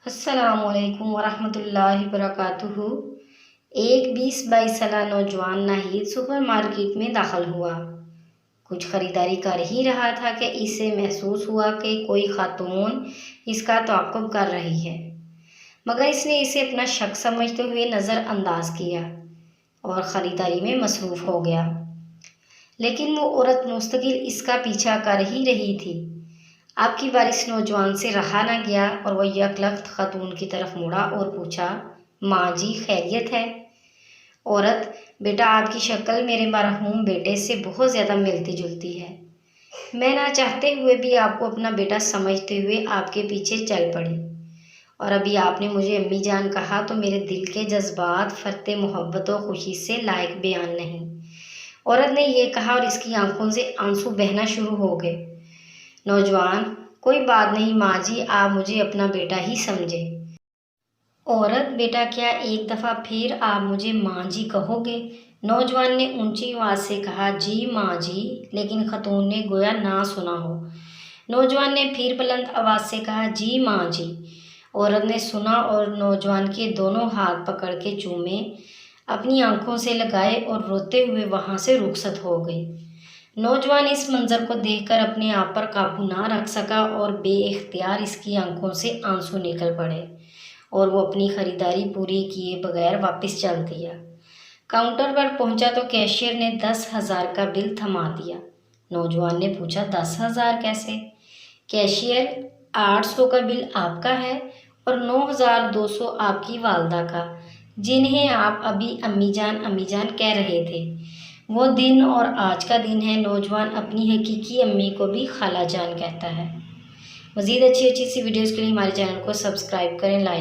السلام علیکم ورحمۃ اللہ وبرکاتہ۔ ایک 20-22 سالہ نوجوان ناہید سپر مارکیٹ میں داخل ہوا۔ کچھ خریداری کر ہی رہا تھا کہ اسے محسوس ہوا کہ کوئی خاتون اس کا تعاقب کر رہی ہے، مگر اس نے اسے اپنا شک سمجھتے ہوئے نظر انداز کیا اور خریداری میں مصروف ہو گیا۔ لیکن وہ عورت مستقل اس کا پیچھا کر ہی رہی تھی۔ اب کی بار اس نوجوان سے رہا نہ گیا اور وہ یکلخت خاتون کی طرف مڑا اور پوچھا، ماں جی خیریت ہے؟ عورت: بیٹا آپ کی شکل میرے مرحوم بیٹے سے بہت زیادہ ملتی جلتی ہے۔ میں نہ چاہتے ہوئے بھی آپ کو اپنا بیٹا سمجھتے ہوئے آپ کے پیچھے چل پڑی، اور ابھی آپ نے مجھے امی جان کہا تو میرے دل کے جذبات فرط محبت و خوشی سے لائق بیان نہیں۔ عورت نے یہ کہا اور اس کی آنکھوں سے آنسو بہنا شروع ہو گئے۔ نوجوان: کوئی بات نہیں ماں جی، آپ مجھے اپنا بیٹا ہی سمجھے۔ عورت: بیٹا کیا ایک دفعہ پھر آپ مجھے ماں جی کہو گے؟ نوجوان نے اونچی آواز سے کہا، جی ماں جی، لیکن خاتون نے گویا نہ سنا ہو۔ نوجوان نے پھر بلند آواز سے کہا، جی ماں جی۔ عورت نے سنا اور نوجوان کے دونوں ہاتھ پکڑ کے چومے، اپنی آنکھوں سے لگائے اور روتے ہوئے وہاں سے رخصت ہو گئی۔ نوجوان اس منظر کو دیکھ کر اپنے آپ پر قابو نہ رکھ سکا اور بے اختیار اس کی آنکھوں سے آنسو نکل پڑے اور وہ اپنی خریداری پوری کیے بغیر واپس چل دیا۔ کاؤنٹر پر پہنچا تو کیشیئر نے 10,000 کا بل تھما دیا۔ نوجوان نے پوچھا، 10,000 کیسے؟ کیشیئر: 800 کا بل آپ کا ہے اور 9,200 آپ کی والدہ کا، جنہیں آپ ابھی امی جان کہہ رہے تھے۔ وہ دن اور آج کا دن ہے۔ نوجوان اپنی حقیقی امی کو بھی خالہ جان کہتا ہے۔ مزید اچھی سی ویڈیوز کے لیے ہمارے چینل کو سبسکرائب کریں، لائک